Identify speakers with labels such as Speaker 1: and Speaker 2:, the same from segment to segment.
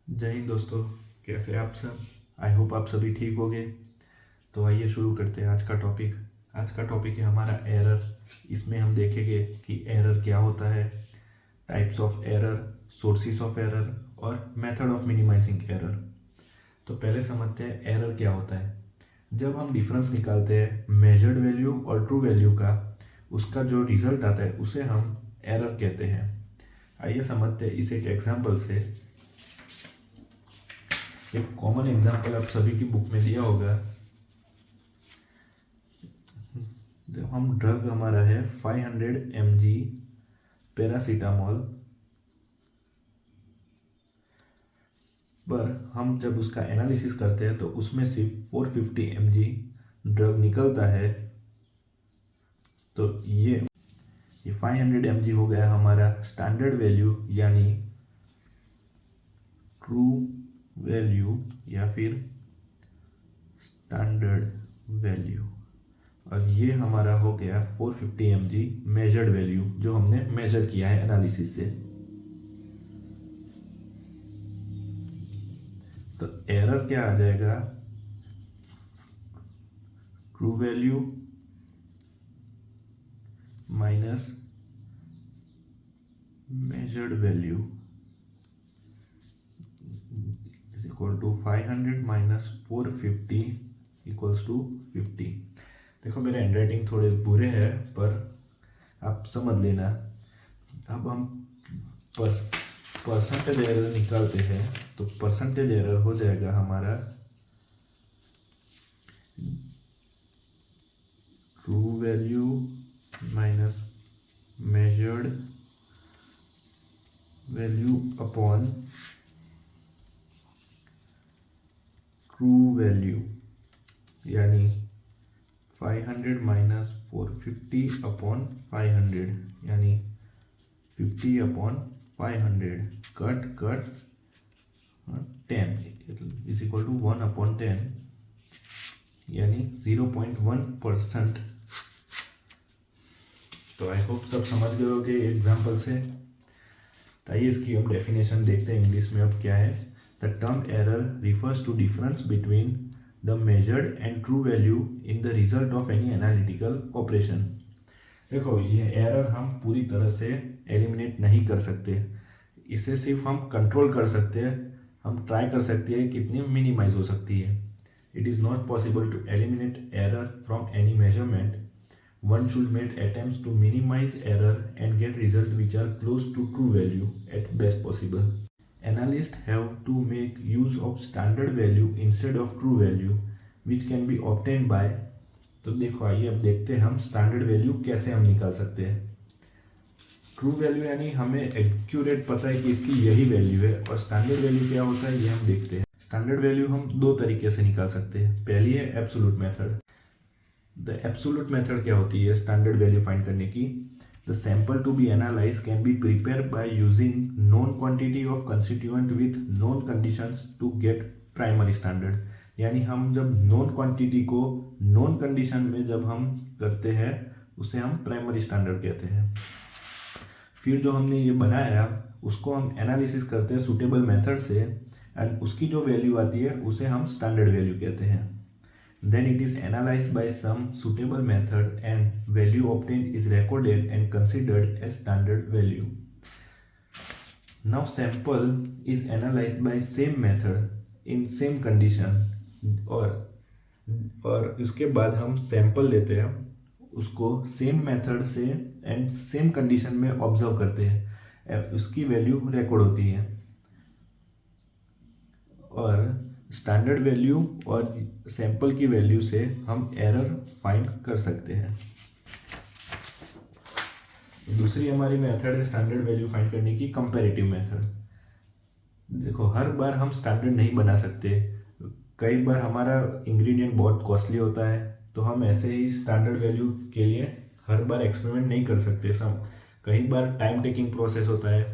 Speaker 1: जय हिंद दोस्तों। कैसे हैं आप सब? आई होप आप सभी ठीक होंगे। तो आइए शुरू करते हैं आज का टॉपिक है हमारा एरर। इसमें हम देखेंगे कि एरर क्या होता है, types of error, sources of error और मेथड ऑफ मिनिमाइजिंग एरर। तो पहले समझते हैं एरर क्या होता है। जब हम डिफरेंस निकालते हैं मेजर्ड वैल्यू और ट्रू वैल्यू का, उसका जो रिजल्ट आता है उसे हम एरर कहते हैं। आइए समझते हैं इसे एक एग्जांपल से। एक कॉमन एग्जांपल आप सभी की बुक में दिया होगा। जब हम ड्रग हमारा है 500 mg पैरासीटामोल, पर हम जब उसका एनालिसिस करते हैं तो उसमें सिर्फ 450 mg ड्रग निकलता है। तो ये 500 mg हो गया हमारा स्टैंडर्ड वैल्यू यानी ट्रू वैल्यू या फिर स्टैंडर्ड वैल्यू, और ये हमारा हो गया 450 mg मेजर्ड वैल्यू जो हमने मेजर किया है एनालिसिस से। तो एरर क्या आ जाएगा, true value minus measured value is equal to 500 minus 450 equals to 50। देखो मेरे हैंडराइटिंग थोड़े बुरे हैं पर आप समझ लेना। अब हम परसेंटेज एरर निकालते हैं तो परसेंटेज एरर हो जाएगा हमारा true value minus measured value upon true value, यानी 500 माइनस 450 अपॉन 500 यानी 50 upon 500 cut 10 is equal to 1 upon 10 यानी 0.1%। तो आई होप सब समझ गए होगे एग्जाम्पल से। तो आइए इसकी हम डेफिनेशन देखते हैं इंग्लिश में अब क्या है। The term error refers to difference between the measured and true value in the result of any analytical operation. देखो ये एरर हम पूरी तरह से एलिमिनेट नहीं कर सकते, इसे सिर्फ हम कंट्रोल कर सकते हैं। हम ट्राई कर सकते हैं कितनी मिनिमाइज हो सकती है। It is not possible to eliminate error from any measurement. One should make attempts to minimize error and get results which are close to true value at best possible. Analysts have to make use of standard value instead of true value, which can be obtained by। तो देखो आइए अब देखते हैं हम standard value कैसे हम निकाल सकते हैं। ट्रू वैल्यू यानी हमें एक्यूरेट पता है कि इसकी यही वैल्यू है, और स्टैंडर्ड वैल्यू क्या होता है ये हम देखते हैं। स्टैंडर्ड वैल्यू हम दो तरीके से निकाल सकते हैं। पहली है absolute method. The absolute method क्या होती है स्टैंडर्ड वैल्यू फाइंड करने की? The sample to be analyse can be prepare by using known quantity of constituent with known conditions to get primary standard. यानी हम जब नोन क्वांटिटी को known condition में जब हम करते हैं उसे हम प्राइमरी स्टैंडर्ड कहते हैं। फिर जो हमने ये बनाया उसको हम एनालिसिस करते हैं सुटेबल मेथड से, एंड उसकी जो वैल्यू आती है उसे हम स्टैंडर्ड वैल्यू कहते हैं। Then it is analyzed by some suitable method and value obtained is recorded and considered as standard value. Now sample is analyzed by same method in same condition, और उसके बाद हम सैंपल लेते हैं, उसको same method से and same condition में observe करते हैं, उसकी वैल्यू रिकॉर्ड होती है, और स्टैंडर्ड वैल्यू और सैंपल की वैल्यू से हम एरर फाइंड कर सकते हैं। दूसरी हमारी मेथड है स्टैंडर्ड वैल्यू फाइंड करने की, कंपैरेटिव मेथड। देखो हर बार हम स्टैंडर्ड नहीं बना सकते, कई बार हमारा इंग्रेडिएंट बहुत कॉस्टली होता है, तो हम ऐसे ही स्टैंडर्ड वैल्यू के लिए हर बार एक्सपेरिमेंट नहीं कर सकते। सब कई बार टाइम टेकिंग प्रोसेस होता है,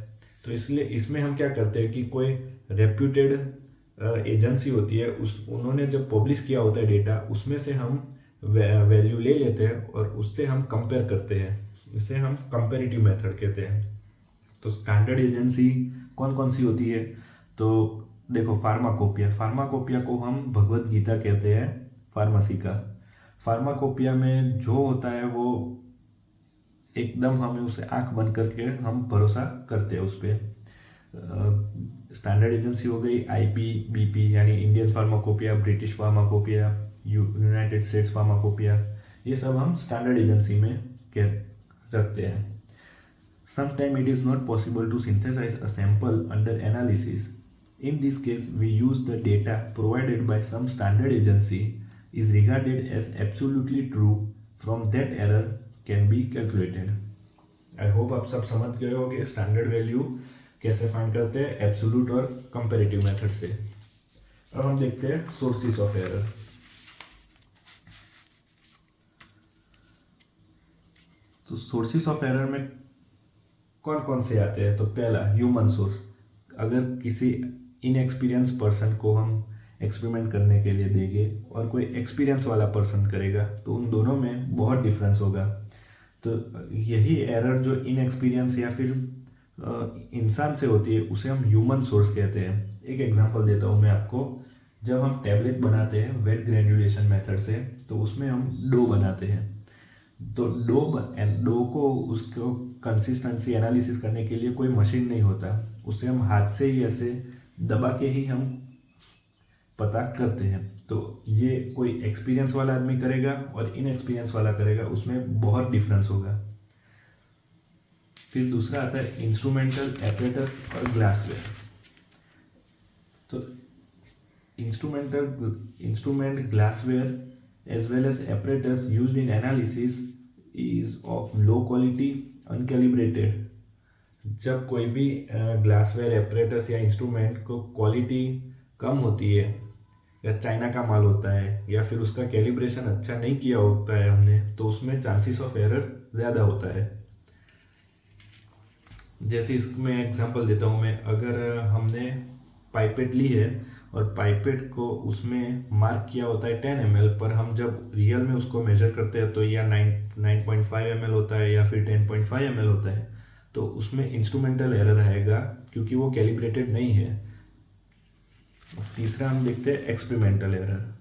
Speaker 1: तो इसलिए इसमें हम क्या करते हैं कि कोई रेप्यूटेड एजेंसी होती है, उन्होंने जब पब्लिश किया होता है डेटा, उसमें से हम वैल्यू ले लेते हैं और उससे हम कंपेयर करते हैं। इसे हम कंपैरेटिव मेथड कहते हैं। तो स्टैंडर्ड एजेंसी कौन कौन सी होती है? तो देखो फार्माकोपिया को हम भगवत गीता कहते हैं फार्मेसी का। फार्माकोपिया में जो होता है वो एकदम हमें उसे आंख बंद करके हम भरोसा करते हैं उस पर। स्टैंडर्ड एजेंसी हो गई IPBP यानी Indian pharmacopoeia, British pharmacopoeia, United states pharmacopoeia, ये सब हम स्टैंडर्ड एजेंसी में रखते हैं। Sometimes it is not possible to synthesize a sample under analysis. In this case, we use the data provided by some standard agency is regarded as absolutely true. From that error can be calculated. I hope आप सब समझ गए होंगे standard value कैसे find करते हैं absolute और comparative method से। अब हम देखते हैं सोर्सेस ऑफ एरर। तो सोर्सेस ऑफ एरर में कौन कौन से आते हैं? तो पहला ह्यूमन सोर्स। अगर किसी इनएक्सपीरियंस पर्सन को हम एक्सपेरिमेंट करने के लिए देंगे और कोई एक्सपीरियंस वाला पर्सन करेगा तो उन दोनों में बहुत डिफरेंस होगा। तो यही एरर जो इनएक्सपीरियंस या फिर इंसान से होती है उसे हम ह्यूमन सोर्स कहते हैं। एक एग्जांपल देता हूँ मैं आपको। जब हम टैबलेट बनाते हैं वेट ग्रेन्युलेशन मेथड से तो उसमें हम डो बनाते हैं। तो डो को उसको कंसिस्टेंसी एनालिसिस करने के लिए कोई मशीन नहीं होता, उसे हम हाथ से ही ऐसे दबा के ही हम पता करते हैं। तो ये कोई एक्सपीरियंस वाला आदमी करेगा और इनएक्सपीरियंस वाला करेगा, उसमें बहुत डिफरेंस होगा। फिर दूसरा आता है इंस्ट्रूमेंटल एपरेटस और ग्लासवेयर। तो instrument glassware as well as apparatus used in analysis is of low quality, uncalibrated. जब कोई भी ग्लासवेयर एपरेटस या इंस्ट्रूमेंट को क्वालिटी कम होती है या चाइना का माल होता है या फिर उसका कैलिब्रेशन अच्छा नहीं किया होता है हमने, तो उसमें चांसेस ऑफ एरर ज़्यादा होता है। जैसे इसमें एग्जांपल देता हूँ मैं। अगर हमने पाइपेट ली है और पाइपेट को उसमें मार्क किया होता है 10 ml, पर हम जब रियल में उसको मेजर करते हैं तो या 9.5 ml होता है या फिर 10.5 ml होता है, तो उसमें इंस्ट्रूमेंटल एरर आएगा क्योंकि वो कैलिब्रेटेड नहीं है। तीसरा हम देखते हैं एक्सपेरिमेंटल एरर।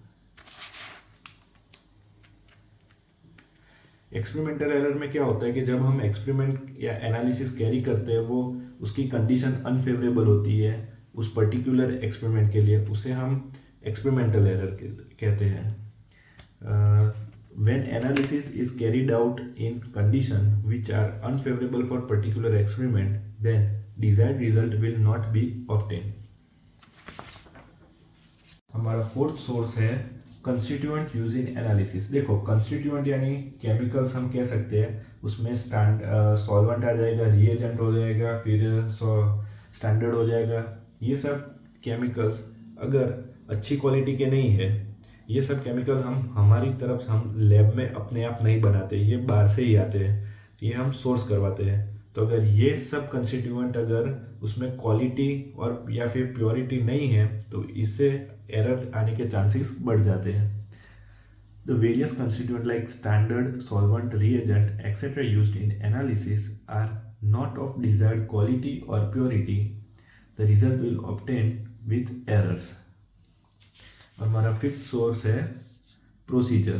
Speaker 1: एक्सपेरिमेंटल एरर में क्या होता है कि जब हम एक्सपेरिमेंट या एनालिसिस कैरी करते हैं वो उसकी कंडीशन अनफेवरेबल होती है उस पर्टिकुलर एक्सपेरिमेंट के लिए, उसे हम एक्सपेरिमेंटल एरर कहते हैं। When analysis is carried out in conditions which are unfavorable for particular experiment, then desired result will not be obtained. हमारा फोर्थ सोर्स है कंस्टिट्यूएंट यूज इन एनालिसिस। देखो कंस्टिट्यूएंट यानी केमिकल्स हम कह सकते हैं, उसमें सॉल्वेंट आ जाएगा, रिएजेंट हो जाएगा, फिर स्टैंडर्ड हो जाएगा। ये सब केमिकल्स अगर अच्छी क्वालिटी के नहीं है, ये सब केमिकल हम हमारी तरफ से हम लैब में अपने आप नहीं बनाते, ये बाहर से ही आते हैं, ये हम सोर्स करवाते हैं। तो अगर ये सब कंस्टिट्यूएंट अगर उसमें क्वालिटी और या फिर प्योरिटी नहीं है तो इससे एरर आने के चांसेस बढ़ जाते हैं। The various constituents like standard, solvent, reagent, etc. used in analysis are not of desired quality or purity. The result will obtain with errors. और हमारा फिफ्थ सोर्स है प्रोसीजर।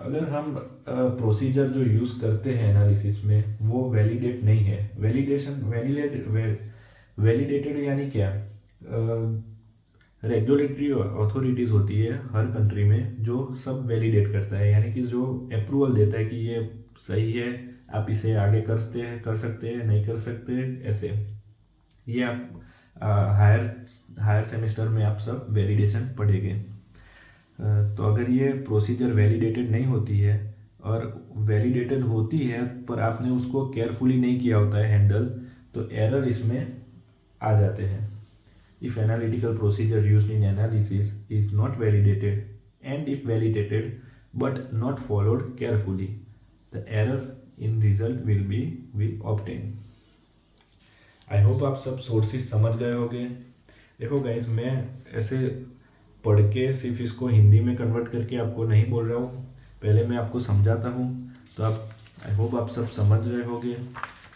Speaker 1: अगर हम प्रोसीजर जो यूज़ करते हैं एनालिसिस में वो वैलिडेट नहीं है। वैलिडेटेड यानी क्या? रेगुलेटरी अथॉरिटीज़ होती है हर कंट्री में जो सब वैलिडेट करता है, यानी कि जो अप्रूवल देता है कि ये सही है, आप इसे आगे कर सकते हैं, नहीं कर सकते, ऐसे। ये आप हायर सेमेस्टर में आप सब वैलिडेशन पढ़ेंगे। तो अगर ये प्रोसीजर वैलिडेटेड नहीं होती है और वैलिडेटेड होती है पर आपने उसको केयरफुली नहीं किया होता है हैंडल, तो एरर इसमें आ जाते हैं। If analytical procedure used in analysis is not validated and if validated but not followed carefully, the error in result will obtain. I hope आप सब सोर्सेस समझ गए होंगे। देखो गाइस, मैं ऐसे पढ़ के सिर्फ इसको हिंदी में कन्वर्ट करके आपको नहीं बोल रहा हूँ, पहले मैं आपको समझाता हूँ, तो आप आई होप आप सब समझ रहे होंगे।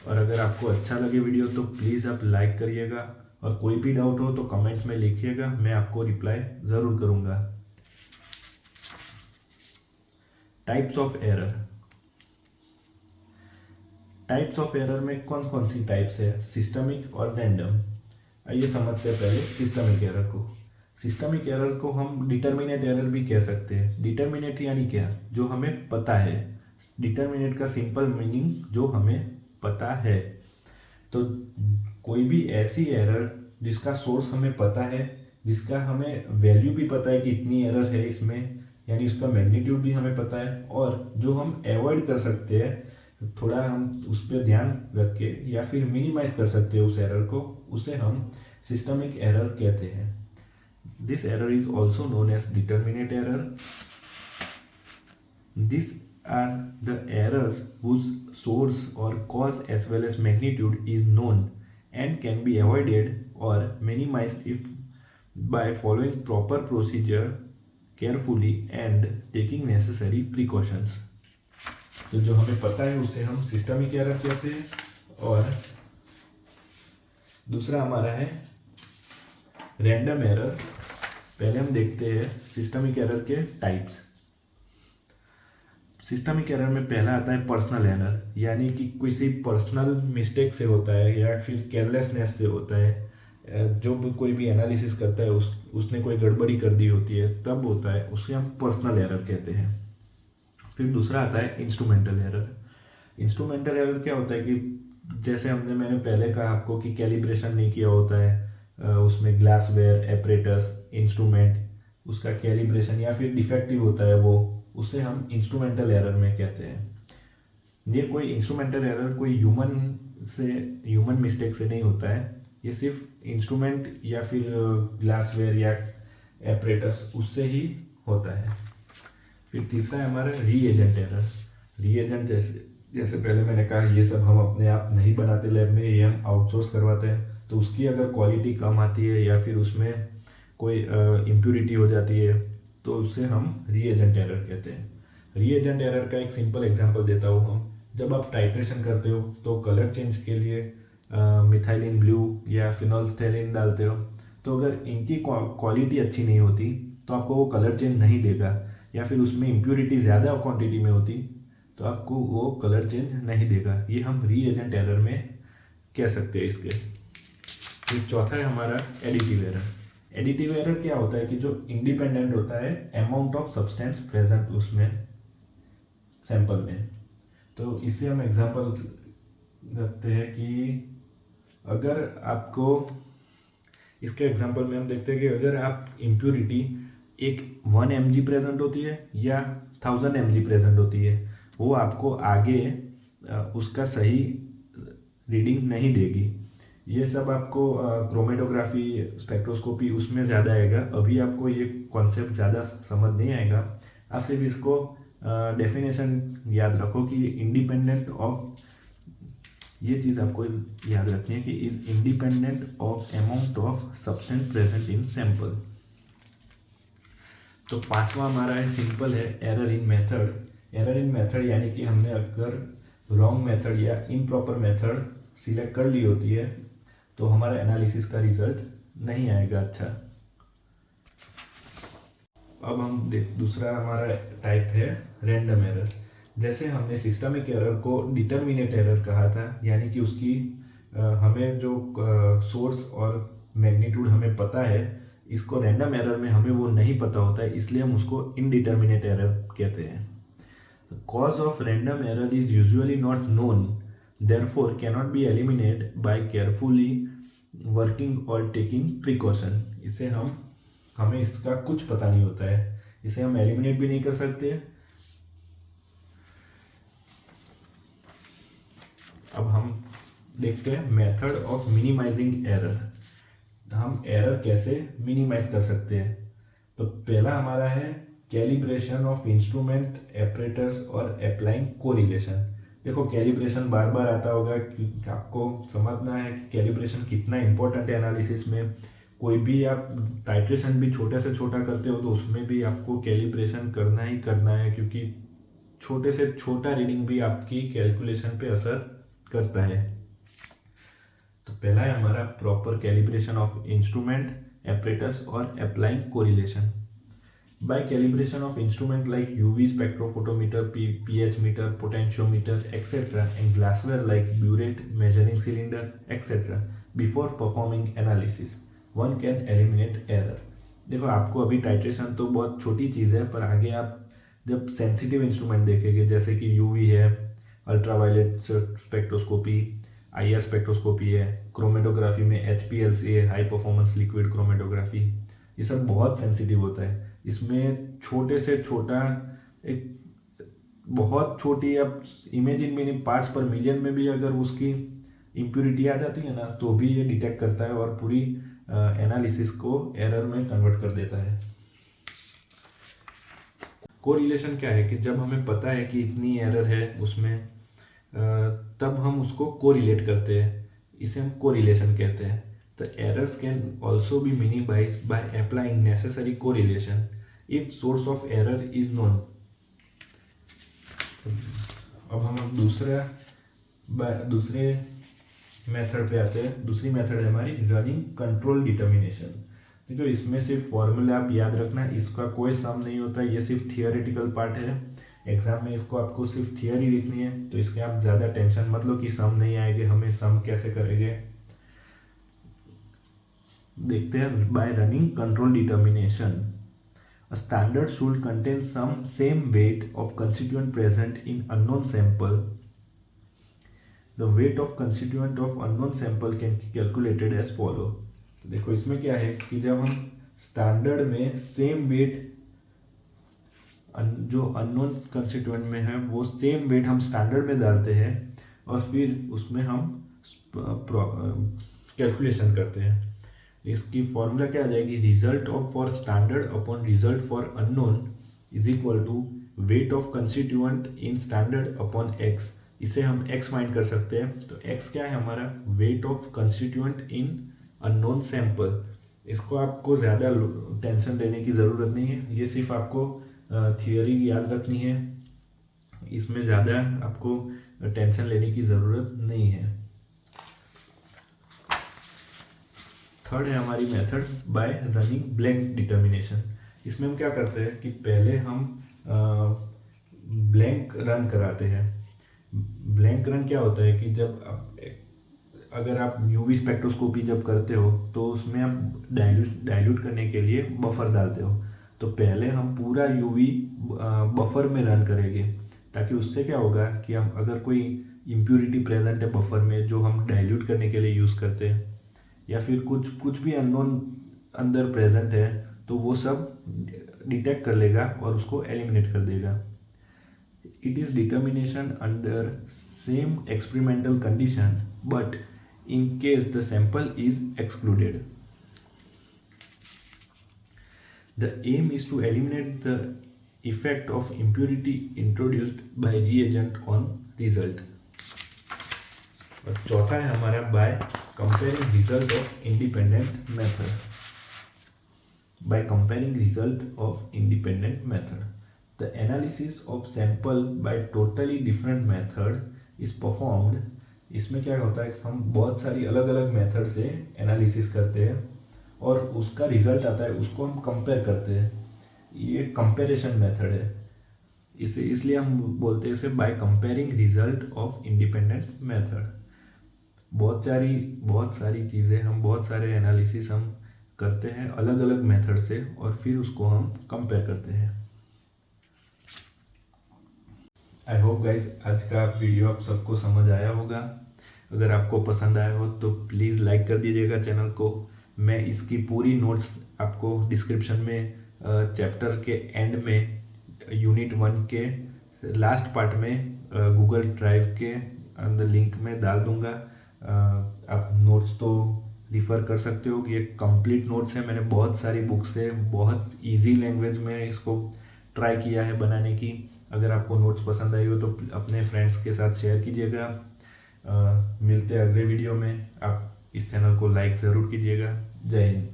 Speaker 1: और अगर आपको अच्छा लगे वीडियो तो प्लीज़ आप लाइक करिएगा, और कोई भी डाउट हो तो कमेंट में लिखिएगा, मैं आपको रिप्लाई ज़रूर करूँगा। Types of error. Types of error में कौन कौन सी टाइप्स है, सिस्टमिक और रैंडम। आइए समझते हैं पहले सिस्टमिक एरर को। सिस्टमिक एरर को हम डिटर्मिनेट एरर भी कह सकते हैं। डिटर्मिनेट यानी क्या, जो हमें पता है। डिटर्मिनेट का सिंपल मीनिंग जो हमें पता है। तो कोई भी ऐसी एरर जिसका सोर्स हमें पता है, जिसका हमें वैल्यू भी पता है कि इतनी एरर है इसमें, यानी उसका मैग्नीट्यूड भी हमें पता है, और जो हम अवॉइड कर सकते हैं, थोड़ा हम उस पर ध्यान रख के या फिर मिनिमाइज कर सकते हैं उस एरर को, उसे हम सिस्टमिक एरर कहते हैं। This error is also known as determinate error. This are the errors whose source or cause as well as magnitude is known and can be avoided or minimized if by following proper procedure carefully and taking necessary precautions. तो जो हमें पता है उसे हम systemic error कहते हैं। और दूसरा हमारा है रैंडम एरर। पहले हम देखते हैं सिस्टमिक एरर के टाइप्स। सिस्टमिक एरर में पहला आता है पर्सनल एरर, यानी कि किसी पर्सनल मिस्टेक से होता है या फिर केयरलेसनेस से होता है। जो भी कोई भी एनालिसिस करता है उसने कोई गड़बड़ी कर दी होती है, तब होता है, उसे हम पर्सनल एरर कहते हैं। फिर दूसरा आता है इंस्ट्रूमेंटल एरर। इंस्ट्रूमेंटल एरर क्या होता है कि जैसे मैंने पहले कहा आपको कि कैलिब्रेशन नहीं किया होता है, उसमें ग्लासवेयर, एपरेटस, इंस्ट्रूमेंट, उसका कैलिब्रेशन या फिर डिफेक्टिव होता है वो, उसे हम इंस्ट्रूमेंटल एरर में कहते हैं। ये कोई इंस्ट्रूमेंटल एरर कोई ह्यूमन मिस्टेक से नहीं होता है, ये सिर्फ इंस्ट्रूमेंट या फिर ग्लासवेयर या एपरेटस उससे ही होता है। फिर तीसरा है हमारा रीएजेंट एरर। रीएजेंट जैसे पहले मैंने कहा, ये सब हम अपने आप नहीं बनाते लैब में, ये हम आउटसोर्स करवाते हैं। तो उसकी अगर क्वालिटी कम आती है या फिर उसमें कोई इम्प्योरिटी हो जाती है तो उसे हम रीएजेंट एरर कहते हैं। रीएजेंट एरर का एक सिंपल एग्जांपल देता हूँ हम। जब आप टाइट्रेशन करते हो तो कलर चेंज के लिए मिथाइलिन ब्लू या फिनोल्फ्थेलिन डालते हो, तो अगर इनकी क्वालिटी अच्छी नहीं होती तो आपको वो कलर चेंज नहीं देगा, या फिर उसमें इम्प्योरिटी ज़्यादा क्वांटिटी में होती तो आपको वो कलर चेंज नहीं देगा। ये हम रीएजेंट एरर में कह सकते हैं इसके। फिर चौथा है हमारा एडिटिव एरर। एडिटिव एरर क्या होता है कि जो इंडिपेंडेंट होता है अमाउंट ऑफ सब्सटेंस प्रेजेंट उसमें सैंपल में। तो इससे हम एग्जांपल रखते हैं कि अगर आपको इसके एग्जांपल में हम देखते हैं कि अगर आप इम्प्योरिटी एक 1 mg प्रेजेंट होती है या 1000 mg प्रेजेंट होती है, वो आपको आगे उसका सही रीडिंग नहीं देगी। ये सब आपको क्रोमेटोग्राफी, स्पेक्ट्रोस्कोपी उसमें ज़्यादा आएगा। अभी आपको ये कॉन्सेप्ट ज़्यादा समझ नहीं आएगा। आप सिर्फ इसको डेफिनेशन याद रखो कि इंडिपेंडेंट ऑफ, ये चीज़ आपको याद रखनी है कि is independent of amount of substance present in sample. तो पांचवा हमारा है सिंपल है error in method. Error in method यानी कि हमने अगर रॉन्ग मेथड या इम्प्रॉपर मेथड सिलेक्ट कर ली होती है तो हमारा एनालिसिस का रिजल्ट नहीं आएगा अच्छा। अब हम दूसरा हमारा टाइप है रैंडम एरर। जैसे हमने सिस्टमिक एरर को डिटर्मिनेट एरर कहा था, यानी कि उसकी हमें जो सोर्स और मैग्नीट्यूड हमें पता है, इसको रैंडम एरर में हमें वो नहीं पता होता है, इसलिए हम उसको इनडिटर्मिनेट एरर कहते हैं। Cause of random error is usually not known, therefore cannot be eliminated by carefully working or taking precaution। इसे हमें इसका कुछ पता नहीं होता है, इसे हम एलिमिनेट भी नहीं कर सकते। अब हम देखते हैं मेथड ऑफ मिनिमाइजिंग एरर। हम एरर कैसे मिनिमाइज कर सकते हैं। तो पहला हमारा है कैलिब्रेशन ऑफ इंस्ट्रूमेंट, एपरेटर्स और अप्लाइंग कोरिलेशन। देखो कैलिब्रेशन बार बार आता होगा कि आपको समझना है कि कैलिब्रेशन कितना इंपॉर्टेंट है एनालिसिस में। कोई भी आप टाइट्रेशन भी छोटे से छोटा करते हो तो उसमें भी आपको कैलिब्रेशन करना ही करना है, क्योंकि छोटे से छोटा रीडिंग भी आपकी कैलकुलेशन पे असर करता है। तो पहला है हमारा proper calibration of instrument, apparatus और applying correlation. By calibration of instrument like UV spectrophotometer, pH meter, potentiometer, etc., and glassware like burette, measuring cylinder, etc., before performing analysis, one can eliminate error. देखो, आपको अभी titration तो बहुत छोटी चीज़ है, पर आगे आप जब सेंसिटिव इंस्ट्रूमेंट देखेंगे, जैसे कि यूवी है, अल्ट्रावायलेट स्पेक्ट्रोस्कोपी, IR स्पेक्ट्रोस्कोपी है, क्रोमेटोग्राफी में HPLC है, हाई परफॉर्मेंस लिक्विड क्रोमेटोग्राफी, ये सब बहुत सेंसिटिव होता है। इसमें छोटे से छोटा एक बहुत छोटी, अब इमेजिन मीनिंग पार्ट्स पर मिलियन में भी अगर उसकी इम्प्योरिटी आ जाती है ना, तो भी ये डिटेक्ट करता है और पूरी एनालिसिस को एरर में कन्वर्ट कर देता है। कोरिलेशन क्या है कि जब हमें पता है कि इतनी एरर है उसमें, तब हम उसको कोरिलेट करते हैं, इसे हम कोरिलेशन कहते हैं। The errors can also be minimized by applying necessary correlation if source of error is known. अब हम दूसरे मेथड पे आते हैं। दूसरी मेथड है हमारी रनिंग कंट्रोल डिटर्मिनेशन। देखो, इसमें सिर्फ फॉर्मूला आप याद रखना, इसका कोई सम नहीं होता, ये सिर्फ थियोरेटिकल पार्ट है। एग्जाम में इसको आपको सिर्फ थियोरी लिखनी है, तो इसके आप ज़्यादा टेंशन मत लो कि सम नहीं आएंगे, हमें सम कैसे करेंगे। देखते हैं। By running control determination, a standard should contain some same weight of constituent present in unknown sample. The weight of constituent of unknown sample can be calculated as follow. तो देखो, इसमें क्या है कि जब हम स्टैंडर्ड में सेम वेट जो अननोन कंस्टिट्यूएंट में है वो सेम वेट हम स्टैंडर्ड में डालते हैं और फिर उसमें हम कैलकुलेशन करते हैं। इसकी फॉर्मूला क्या आ जाएगी, result of for standard upon result for unknown is equal to weight of constituent in standard upon x. इसे हम एक्स फाइंड कर सकते हैं। तो एक्स क्या है हमारा, wait of constituent in unknown sample. इसको आपको ज़्यादा टेंशन लेने की ज़रूरत नहीं है, ये सिर्फ आपको थियोरी याद रखनी है, इसमें ज़्यादा आपको टेंशन लेने की ज़रूरत नहीं है। थर्ड है हमारी method by running blank determination. इसमें हम क्या करते हैं कि पहले हम ब्लैंक रन कराते हैं। ब्लैंक रन क्या होता है कि जब अगर आप यूवी स्पेक्ट्रोस्कोपी जब करते हो तो उसमें आप डाइल्यूट करने के लिए बफर डालते हो। तो पहले हम पूरा यूवी बफर में रन करेंगे, ताकि उससे क्या होगा कि हम अगर कोई इम्प्योरिटी प्रेजेंट है बफर में जो हम डाइल्यूट करने के लिए यूज़ करते हैं, या फिर कुछ भी अननोन अंदर प्रेजेंट है, तो वो सब डिटेक्ट कर लेगा और उसको एलिमिनेट कर देगा। It is determination under same experimental condition but in case the sample is excluded. The aim is to eliminate the effect of impurity introduced by reagent on result. और चौथा है हमारा by comparing result of independent method. By comparing result of independent method, the analysis of sample by totally different method is performed. इसमें क्या होता है कि हम बहुत सारी अलग अलग मेथड से एनालिसिस करते हैं और उसका रिजल्ट आता है, उसको हम कंपेयर करते हैं। ये कंपेरिजन मेथड है, इसलिए हम बोलते हैं इसे by comparing result of independent method. बहुत सारी चीज़ें हम, बहुत सारे एनालिसिस हम करते हैं अलग अलग मेथड से और फिर उसको हम कंपेयर करते हैं। आई होप गाइज आज का वीडियो आप सबको समझ आया होगा। अगर आपको पसंद आया हो तो प्लीज़ लाइक कर दीजिएगा चैनल को। मैं इसकी पूरी नोट्स आपको डिस्क्रिप्शन में चैप्टर के एंड में यूनिट 1 के लास्ट पार्ट में गूगल ड्राइव के अंदर लिंक में डाल दूंगा। आप नोट्स तो रिफ़र कर सकते हो कि ये कंप्लीट नोट्स है। मैंने बहुत सारी बुक्स से बहुत इजी लैंग्वेज में इसको ट्राई किया है बनाने की। अगर आपको नोट्स पसंद आई हो तो अपने फ्रेंड्स के साथ शेयर कीजिएगा। मिलते हैं अगले वीडियो में। आप इस चैनल को लाइक ज़रूर कीजिएगा। जय हिंद।